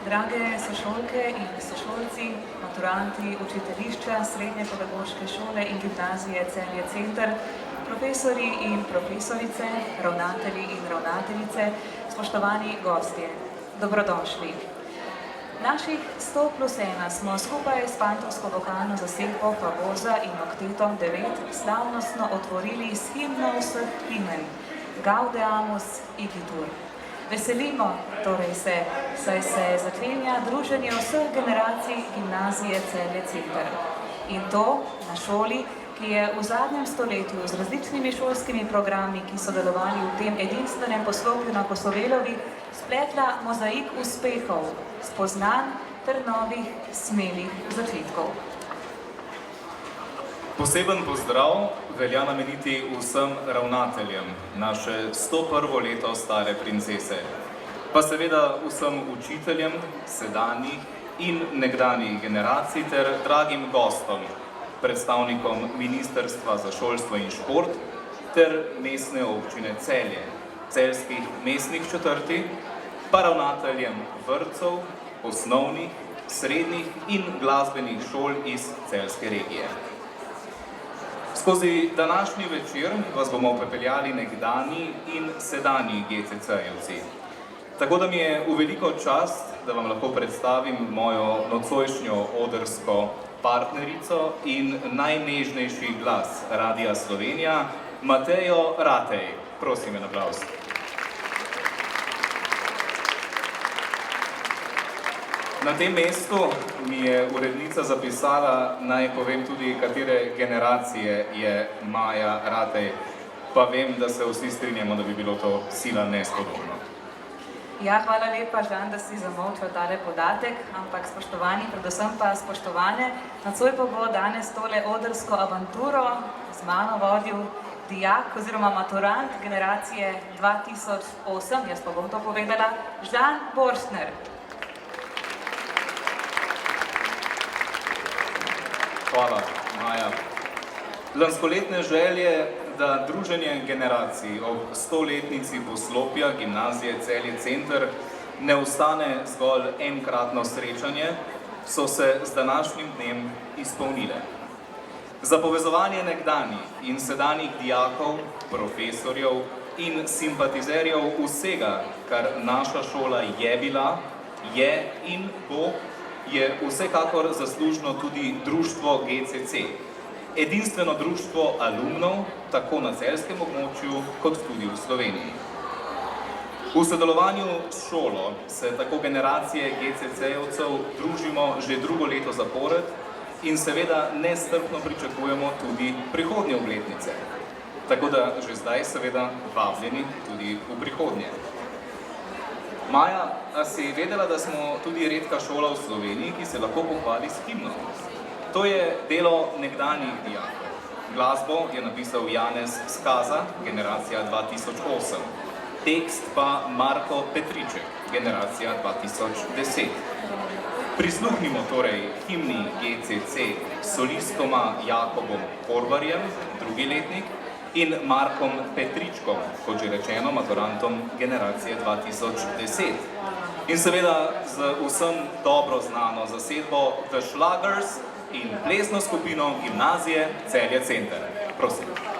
Drage sošolke in sošolci, maturanti učiteljišča Srednje pedagoške šole in gimnazije Celje Center, profesori in profesorice, ravnatelji in ravnateljice, spoštovani gostje, dobrodošli. Naših 100+1 smo skupaj s pantovsko vokalno zasedbo Favorza in oktetom 9 slavnostno otvorili s himno vseh himen, Gaudeamus Igitur. Veselimo torej se, saj se zaklenja druženje vseh generacij gimnazije Celje Center. In to na šoli, ki je v zadnjem stoletju z različnimi šolskimi programi, ki so delovali v tem edinstvenem poslopju na Kosovelovi, spletla mozaik uspehov, spoznanj ter novih, smelih začetkov. Poseben pozdrav velja nameniti vsem ravnateljem naše 101. leto stare princese, pa seveda vsem učiteljem, sedanjih in nekdanjih generacij ter dragim gostom, predstavnikom Ministrstva za šolstvo in šport ter mestne občine Celje, celjskih mestnih četrti, pa ravnateljem vrtcev, osnovnih, srednjih in glasbenih šol iz celjske regije. Skozi današnji večer vas bomo prepeljali nekdanji in sedanji GCC-jevci. Tako da mi je v veliko čast, da vam lahko predstavim mojo nocojšnjo odrsko partnerico in najnežnejši glas Radia Slovenija, Matejo Ratej. Prosim, en aplavz. Na tem mestu mi je urednica zapisala, naj povem tudi, katere generacije je Maja Ratej, pa vem, da se vsi strinjamo, da bi bilo to sila nespodobno. Ja, hvala lepa, Žan, da si zamolčal tale podatek, ampak spoštovani, predvsem pa spoštovane, nocoj pa bo danes tole odrsko avanturo z mano vodil dijak oziroma maturant generacije 2008, jaz pa bom to povedala, Žan Borštner. Hvala, Maja. Lanskoletne želje, da druženje generacij ob 100-letnici poslopja gimnazije Celje Center ne ostane zgolj enkratno srečanje, so se z današnjim dnem izpolnile. Za povezovanje nekdanjih in sedanjih dijakov, profesorjev in simpatizerjev vsega, kar naša šola je bila, je in bo, je vsekakor zaslužno tudi društvo GCC, edinstveno društvo alumnov, tako na celjskem območju, kot tudi v Sloveniji. V sodelovanju s šolo se tako generacije GCC-jevcev družimo že drugo leto zapored in seveda nestrpno pričakujemo tudi prihodnje obletnice. Tako da že zdaj seveda vabljeni tudi v prihodnje. Maja, a si vedela, da smo tudi redka šola v Sloveniji, ki se lahko pohvali s himno? To je delo nekdanjih dijakov. Glasbo je napisal Janez Skaza, generacija 2008. tekst pa Marko Petriček, generacija 2010. Prisluhnimo torej himni GCC solistoma Jakobom Porvarjem, drugi letnik, in Markom Petričkom, kot že rečeno, maturantom generacije 2010. In seveda z vsem dobro znano zasedbo The Schlagers in plesno skupino Gimnazije Celje Center. Prosim.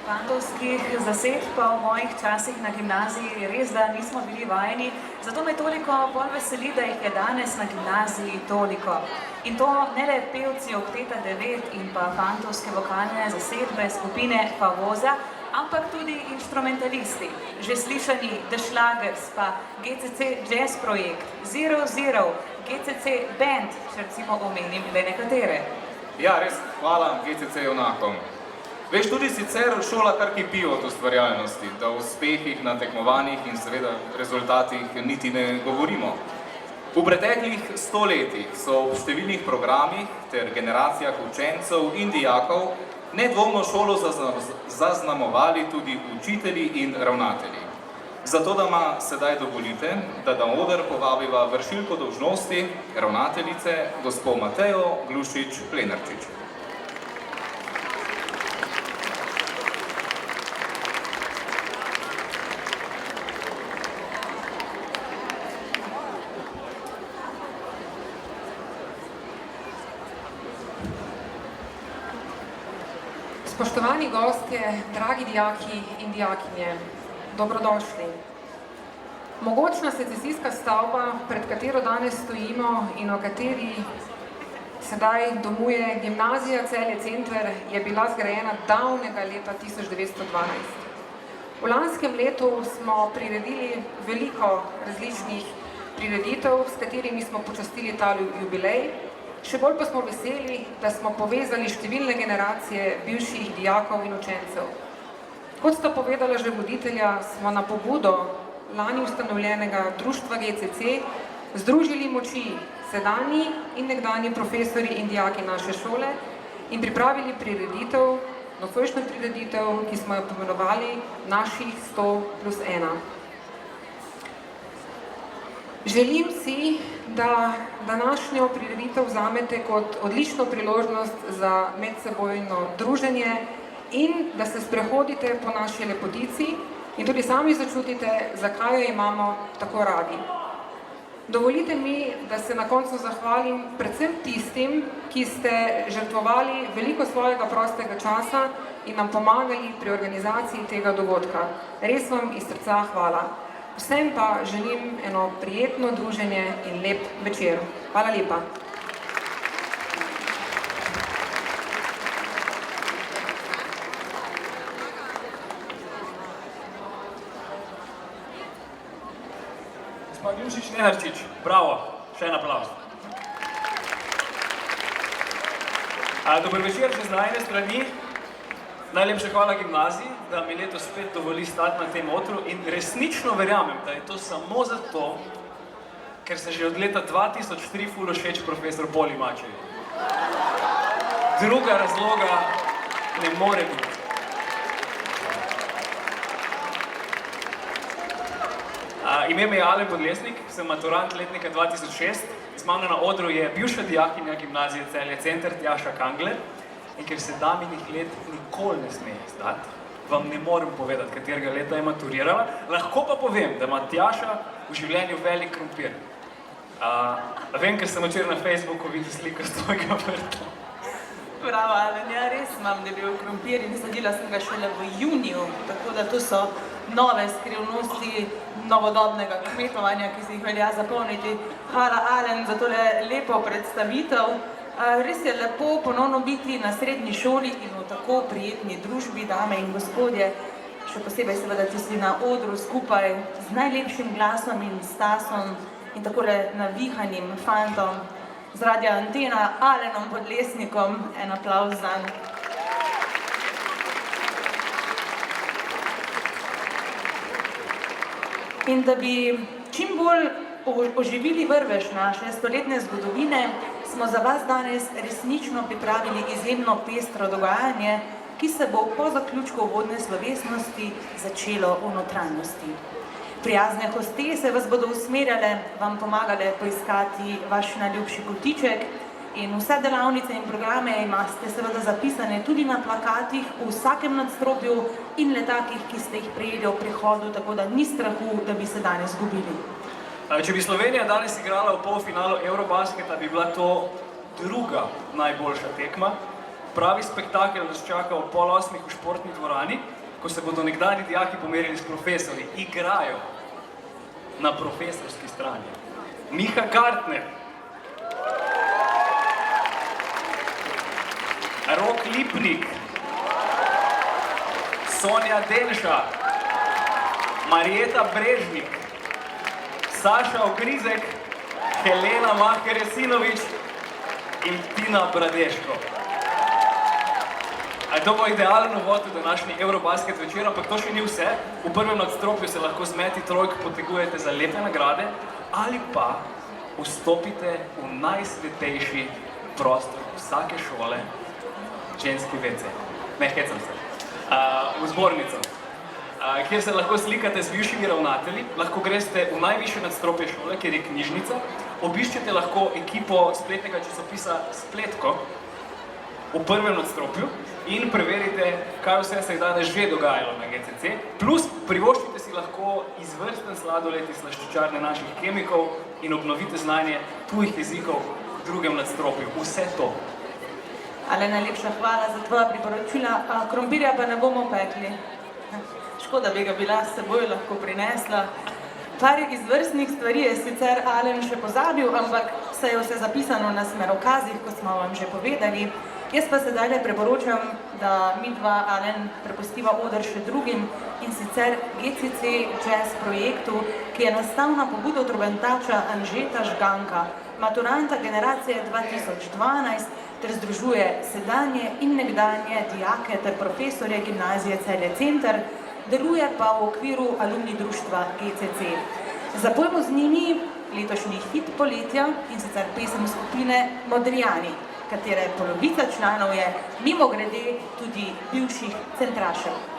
Fantovskih zasedb pa v mojih časih na gimnaziji res, da nismo bili vajeni, zato me toliko bolj veseli, da jih je danes na gimnaziji toliko. In to ne le pevci Okteta 9 in pa fantovske vokalne zasedbe skupine Favoza, ampak tudi instrumentalisti, že slišani The Schlagers, pa GCC Jazz Projekt, Zero Zero, GCC Band, če recimo omenim le nekatere. Ja, res, hvala GCC junakom. Veš, tudi sicer šola kar kipi od ustvarjalnosti, da o uspehih na tekmovanjih in seveda rezultatih niti ne govorimo. V preteklih 100 letih so v številnih programih ter generacijah učencev in dijakov nedvomno šolo zaznamovali tudi učitelji in ravnatelji. Zato da ma sedaj dovolite, da na oder povabiva vršilko dolžnosti ravnateljice gospo Matejo Glušič-Plenarčič. Spoštovani gostje, dragi dijaki in dijakinje, dobrodošli. Mogočna secesijska stavba, pred katero danes stojimo in o kateri sedaj domuje Gimnazija Celje Center, je bila zgrajena davnega leta 1912. V lanskem letu smo priredili veliko različnih prireditev, s katerimi smo počastili ta jubilej. Še bolj pa smo veseli, da smo povezali številne generacije bivših dijakov in učencev. Kot sta povedala že voditelja, smo na pobudo lani ustanovljenega društva GCC združili moči sedanji in nekdanji profesorji in dijaki naše šole in pripravili prireditev, nocojšnjo prireditev, ki smo jo pomenovali Naših 100+1. Želim si, da današnjo prireditev vzamete kot odlično priložnost za medsebojno druženje in da se sprehodite po naši lepotici in tudi sami začutite, zakaj jo imamo tako radi. Dovolite mi, da se na koncu zahvalim predvsem tistim, ki ste žrtvovali veliko svojega prostega časa in nam pomagali pri organizaciji tega dogodka. Res vam iz srca hvala. Vsem pa želim eno prijetno druženje in lep večer. Hvala lepa. Gospa Gljušič-Nenarčič, bravo, še en aplavz. Dober večer še z najne strani. Najlepša hvala gimnaziji, da mi letos spet dovoli stati na tem odru in resnično verjamem, da je to samo zato, ker se že od leta 2003 ful všeč profesor Poli Mačevi. Druga razloga ne more biti. Ime me je Alen Podlesnik, sem maturant letnika 2006. Z mano na odru je bivša dijakinja gimnazije Celje Center Tjaša Kangler. In ker se daminih let nikoli ne sme izdati, vam ne morem povedati, katerega leta je maturirala, lahko pa povem, da ima Tjaša v življenju velik krompir. Vem, ker sem včeraj na Facebooku videl sliko s tvojega vrta. Bravo, Alen, ja res imam debel krompir in sadila sem ga šele v juniju, tako da to so nove skrivnosti novodobnega kmetovanja, ki se jih velja zapolniti. Hvala, Alen, za tole lepo predstavitev. Res je lepo ponovno biti na srednji šoli in v tako prijetni družbi, dame in gospodje, še posebej seveda tisti na odru skupaj z najlepšim glasom in Stasom in takole navihanim fantom z Radia Antena, Alenom Podlesnikom. En aplavz zanj. In da bi čim bolj oživili vrvež naše stoletne zgodovine, smo za vas danes resnično pripravili izjemno pestro dogajanje, ki se bo po zaključku uvodne slovesnosti začelo v notranjosti. Prijazne hostese vas bodo usmerjale, vam pomagale poiskati vaš najljubši kotiček in vse delavnice in programe imate seveda zapisane tudi na plakatih v vsakem nadstropju in letakih, ki ste jih prejeli ob prihodu, tako da ni strahu, da bi se danes izgubili. Če bi Slovenija danes igrala v polfinalu Eurobasketa, bi bila to druga najboljša tekma. Pravi spektakel nas čaka ob 7:30 v športni dvorani, ko se bodo nekdanji dijaki pomerili s profesorji. Igrajo na profesorski strani. Miha Kartner, Rok Lipnik, Sonja Denša, Marjeta Brežnik, Saša Ogrizek, Helena Mahker-Jesinovič in Tina Bradeško. To bo idealen uvod v današnji Eurobasket večer, ampak to še ni vse. V prvem nadstropju se lahko z meti trojk potegujete za lepe nagrade ali pa vstopite v najsvetejši prostor vsake šole, ženski WC. Ne, hecam se. V zbornico. Kjer se lahko slikate z bivšimi ravnatelji, lahko greste v najvišje nadstropje šole, kjer je knjižnica, obiščete lahko ekipo spletnega časopisa Spletko v prvem nadstropju in preverite, kaj vse se je danes že dogajalo na GCC, plus privoščite si lahko izvrsten sladoled iz slaščičarne naših kemikov in obnovite znanje tujih jezikov v drugem nadstropju. Vse to Ale najlepša hvala za tvoja priporočila, krompirja pa ne bomo pekli. Škoda bi ga bila s seboj lahko prinesla. Par izvrstnih stvari je sicer Alen še pozabil, ampak se je vse zapisano na smerokazih, kot smo vam že povedali. Jaz pa sedaj le priporočam, da midva Alen prepustiva oder še drugim, in sicer GCC Jazz projektu, ki je nastal na pobudo trobentača Anžeta Žganka, maturanta generacije 2012, ter združuje sedanje in nekdanje dijake ter profesorje Gimnazije Celje Center, deluje pa v okviru alumni društva GCC. Zapojmo z njimi letošnji hit poletja, in sicer pesem skupine Modrijani, katere polovica članov je mimogrede tudi bivših centrašev.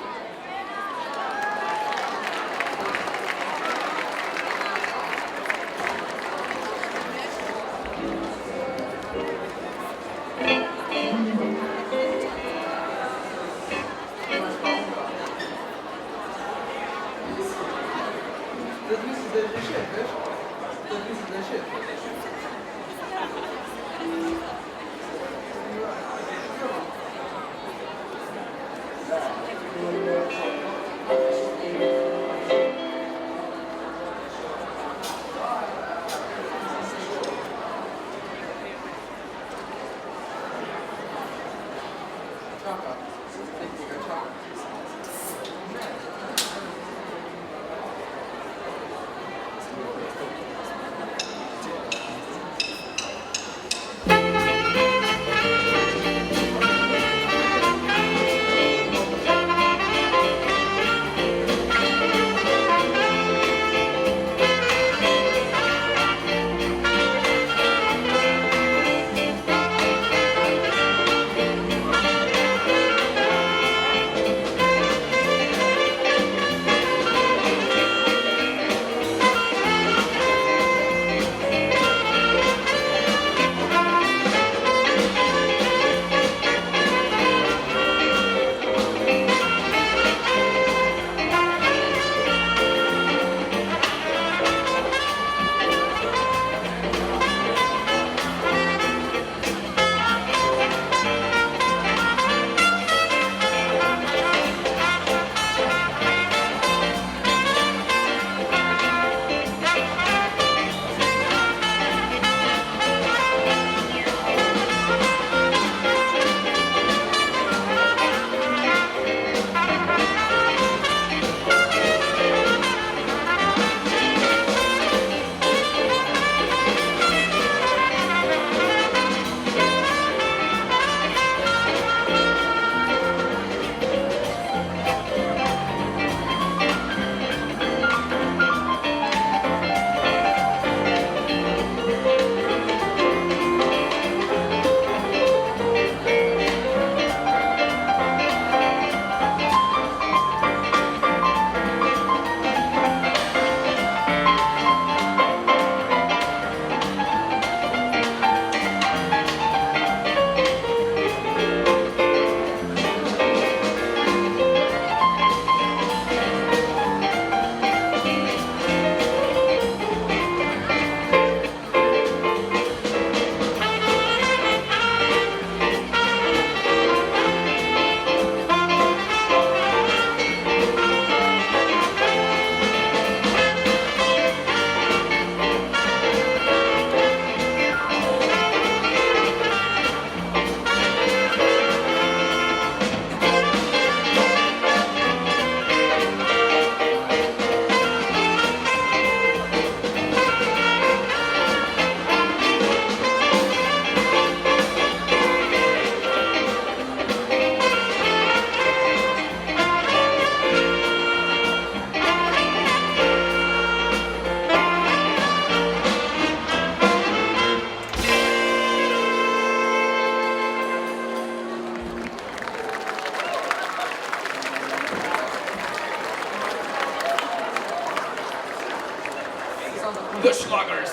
The Schlagers.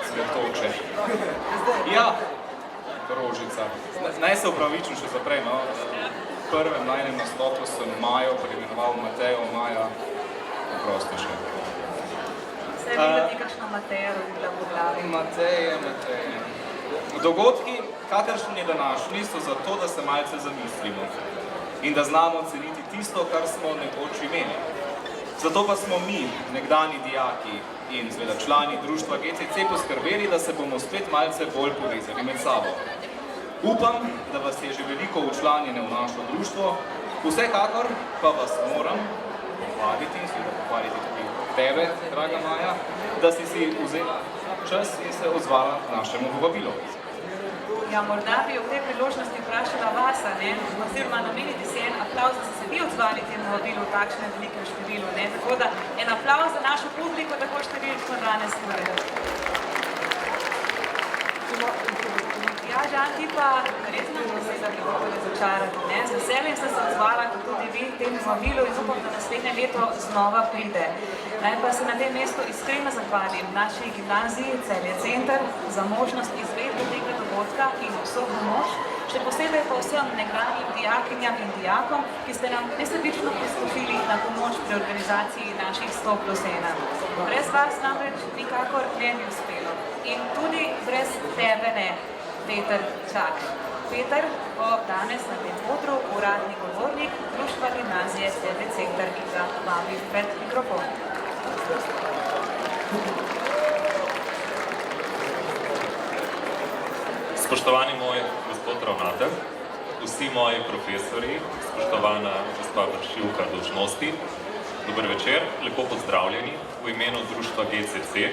Cvetoče. Ja, Rožica. Naj se upravičim še zaprej, no. V prvem najnem nastopu sem Majo preimenoval Matejo, Maja, prosto še. Se je videti kakšna Mateja rodila v glavi. Mateje. Dogodki kakršni današnji, so zato, da se malce zamislimo in da znamo ceniti tisto, kar smo nekoč imeli. Zato pa smo mi, nekdani dijaki in seveda člani društva GCC, poskrbeli, da se bomo spet malce bolj povezali med sabo. Upam, da vas je že veliko včlanjene v našo društvo, vsekakor pa vas moram pohvaliti, seveda pohvaliti tudi tebe, draga Maja, da si vzela čas in se odzvala našemu povabilu. Ja, morda bi ob tej priložnosti vprašala vas, oziroma nameniti si en aplavz, da ste se vi odzvali temu povabilu v takšnem velikem številu. Tako da en aplavz za našo publiko, tako številčno danes tukaj. Ja, Žan, ti pa resno se zagotovo razočarati. Z veseljem sem se odzvala, kot tudi vi, temu povabilu in upam, da naslednje leto znova pride. Naj pa se na tem mestu iskreno zahvalim naši gimnaziji Celje Center za možnost izvedbe tega dogodka in vso pomoč, še posebej pa vsem nekdanjim dijakinjam in dijakom, ki ste nam nesebično pristopili na pomoč pri organizaciji naših 100+1. Brez vas namreč nikakor ne bi uspelo. In tudi brez tebe ne, Peter Čak. Peter bo danes na tem odru uradni govornik Društva gimnazije Celje Center in ga vabim pred mikrofon. Spoštovani moj gospod ravnatelj, vsi moji profesorji, spoštovana gospa vršilka dolžnosti, dober večer, lepo pozdravljeni v imenu društva GCC.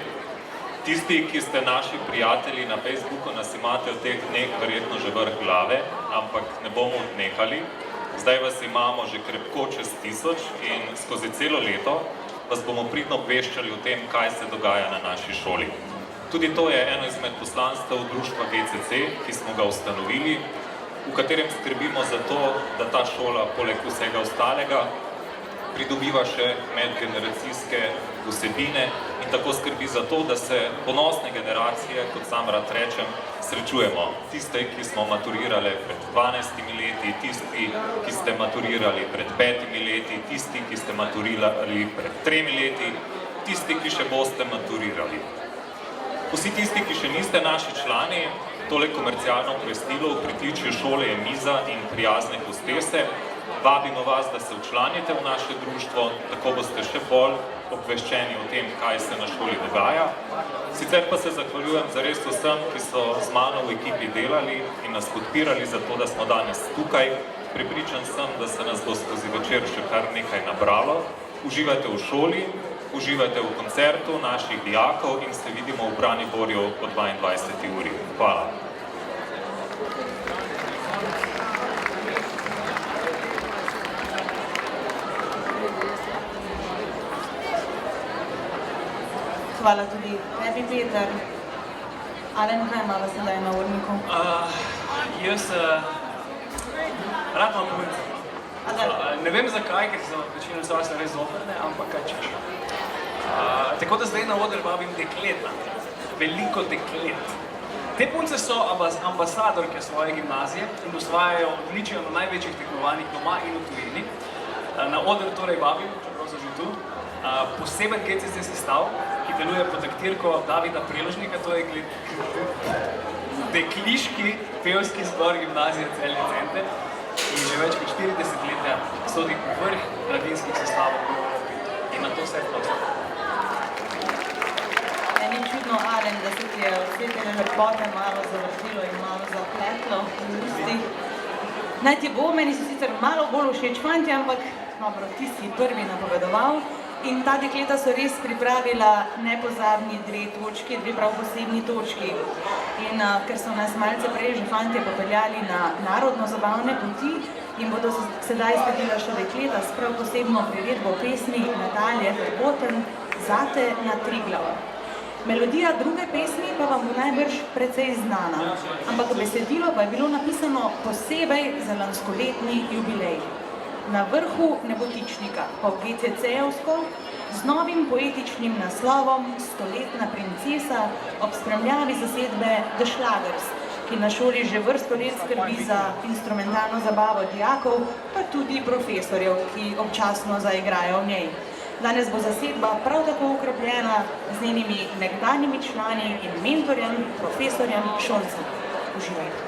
Tisti, ki ste naši prijatelji na Facebooku, nas imate v teh dneh verjetno že vrh glave, ampak ne bomo odnehali. Zdaj vas imamo že krepko čez 1000 in skozi celo leto vas bomo pridno obveščali o tem, kaj se dogaja na naši šoli. Tudi to je eno izmed poslanstev društva GCC, ki smo ga ustanovili, v katerem skrbimo za to, da ta šola poleg vsega ostalega pridobiva še medgeneracijske vsebine in tako skrbi za to, da se ponosne generacije, kot sam rad rečem, srečujemo. Tiste, ki smo maturirali pred 12 leti, tisti, ki ste maturirali pred 5 leti, tisti, ki ste maturirali pred 3 leti, tisti, ki še boste maturirali. Vsi tisti, ki še niste naši člani, tole komercialno obvestilo v pritličju šole je miza in prijazne hostese. Vabimo vas, da se včlanite v naše društvo, tako boste še bolj obveščeni o tem, kaj se na šoli dogaja. Sicer pa se zahvaljujem zares vsem, ki so z mano v ekipi delali in nas podpirali za to, da smo danes tukaj. Prepričan sem, da se nas bo skozi večer še kar nekaj nabralo. Uživajte v šoli, uživajte v koncertu naših dijakov in se vidimo v Braniborju po 22. uri. Hvala. Hvala tudi tebi, Peter. Alen, kaj malo sedaj na urniku? Jaz rad imam punce. Ne vem zakaj, ker so večino stvari res zoprne, ampak kaj češ. Tako da zdaj na oder vabim dekleta. Veliko deklet. Te punce so ambasadorke svoje gimnazije in osvajajo odličja na največjih tekmovanjih doma in v tujini. Na oder torej vabim, čeprav so že tu, poseben GCC sestav, ki deluje pod taktirko Davida Preložnika, to je dekliški pevski zbor gimnazije Celje Center in že več kot 40 let sodi v vrh mladinskih sestavov v Evropi. In na to se je prosil. Ni čudno, Alen, da se ti je od vse te lepote malo zavrtilo in malo zapletlo v ustih. Naj ti bo, meni so sicer malo bolj všeč fanti, ampak dobro, ti si prvi napovedoval. In ta dekleta so res pripravila nepozabni dve prav posebni točki. In ker so nas malce prej že fantje popeljali na narodno-zabavne poti, jim bodo sedaj sledila še dekleta s prav posebno priredbo pesmi Natalije Verboten Zate na Triglav. Melodija druge pesmi pa vam bo najbrž precej znana, ampak besedilo pa je bilo napisano posebej za lanskoletni jubilej. Na vrhu nebotičnika, po GCC-evsko, z novim poetičnim naslovom Stoletna princesa ob spremljavi zasedbe The Schlagers, ki na šoli že vrsto let skrbi za instrumentalno zabavo dijakov, pa tudi profesorjev, ki občasno zaigrajo v njej. Danes bo zasedba prav tako okrepljena z njenimi nekdanjimi člani in mentorjem, profesorjem, šolcem. Uživajte.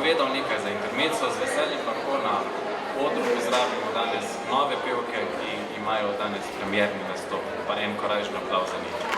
povedal nekaj za intermezzo, z veseljem lahko na odru pozdravimo danes nove pevke, ki imajo danes premierni nastop, pa en korajžni aplavz za njih.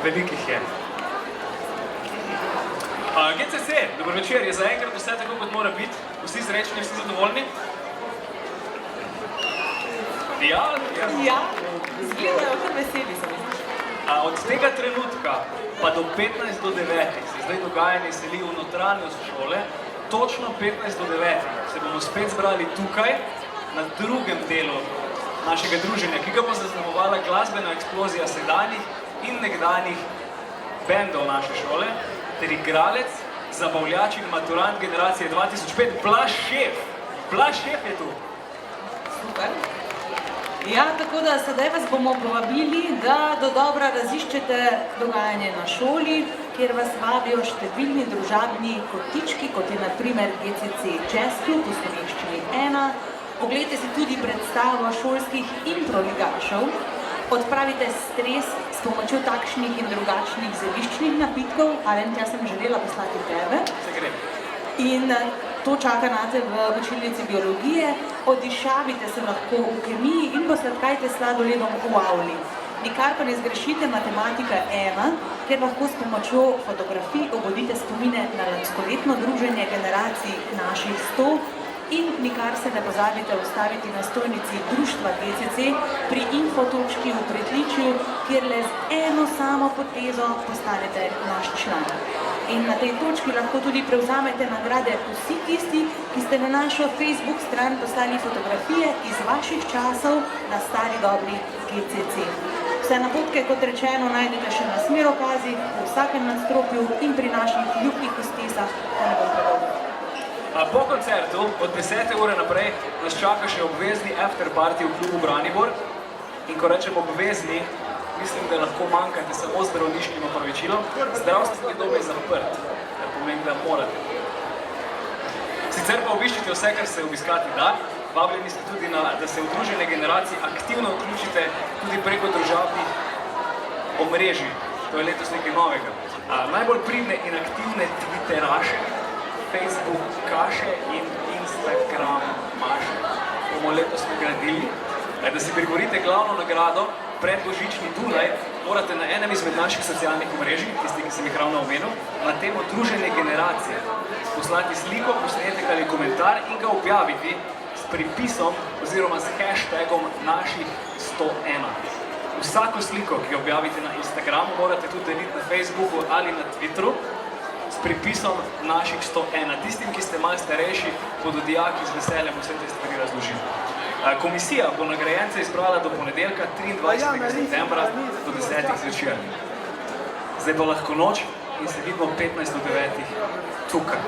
Velikih je. GCC, dober večer, je zaenkrat vse tako, kot mora biti. Vsi srečni, vsi zadovoljni? Ja, izgledajo kar veseli se mi. Od tega trenutka pa do 15 do 9 se zdaj dogajanje seli v notranjost šole, točno 15 do 9 se bomo spet zbrali tukaj, na drugem delu našega druženja, ki ga bo zaznamovala glasbena eksplozija sedanjih in nekdanjih bendov naše šole, ter igralec, zabavljač in maturant generacije 2005, Blaž Šef. Blaž Šef je tu. Super. Ja, tako da sedaj vas bomo povabili, da dodobra raziščete dogajanje na šoli, kjer vas vabijo številni družabni kotički, kot je na primer GCC Jazz Club v slovenščini 1. Oglejte si tudi predstavo šolskih improligašev, odpravite stres s pomočjo takšnih in drugačnih zeliščnih napitkov. Alen, tja sem želela poslati tebe. Se grem. In to čaka nate v učilnici biologije. Odišavite se lahko v kemiji in posladkajte s sladoledom v avli. Nikar pa ne zgrešite matematika 1, kjer lahko s pomočjo fotografij obudite spomine na lanskoletno druženje generacij naših 100 in nikar se ne pozabite ustaviti na stojnici društva GCC pri infotočki v Pritličju, kjer le z eno samo potezo postanete naš član. In na tej točki lahko tudi prevzamete nagrade vsi tisti, ki ste na našo Facebook stran poslali fotografije iz vaših časov na stari dobri GCC. Vse napotke, kot rečeno, najdete še na smerokazi, v vsakem nadstropju in pri naših ljubkih hostesah, da ne bom predolgo. Po koncertu od 10. ure naprej nas čaka še obvezni after party v klubu Branibor. In ko rečem obvezni, mislim, da lahko manjkate samo zdravniškim opravičilom. Zdravstveni dom je zaprt, kar pomeni, da morate. Sicer pa obiščite vse, kar se obiskati da. Vabljeni ste tudi, da se v druženje generacij aktivno vključite tudi preko družabnih omrežij. To je letos nekaj novega. Najbolj pridne in aktivne Twitteraše, Facebook kaše in Instagram maše bomo letos nagradili. Da si priborite glavno nagrado pred božični Dunaj, morate na enem izmed naših socialnih omrežij, tisti, ki sem jih ravno omenil, na temo druženje generacije poslati sliko, posnetek ali komentar in ga objaviti s pripisom oziroma s hashtagom naših 101. Vsako sliko, ki jo objavite na Instagramu, morate tudi deliti na Facebooku ali na Twitteru s pripisom naših 101. Tistim, ki ste malo starejši, bodo dijaki z veseljem vse te stvari razložili. Komisija bo nagrajence izbrala do ponedeljka 23. septembra do 10. zvečer. Zdaj bo lahko noč in se vidimo 15 do 9 tukaj.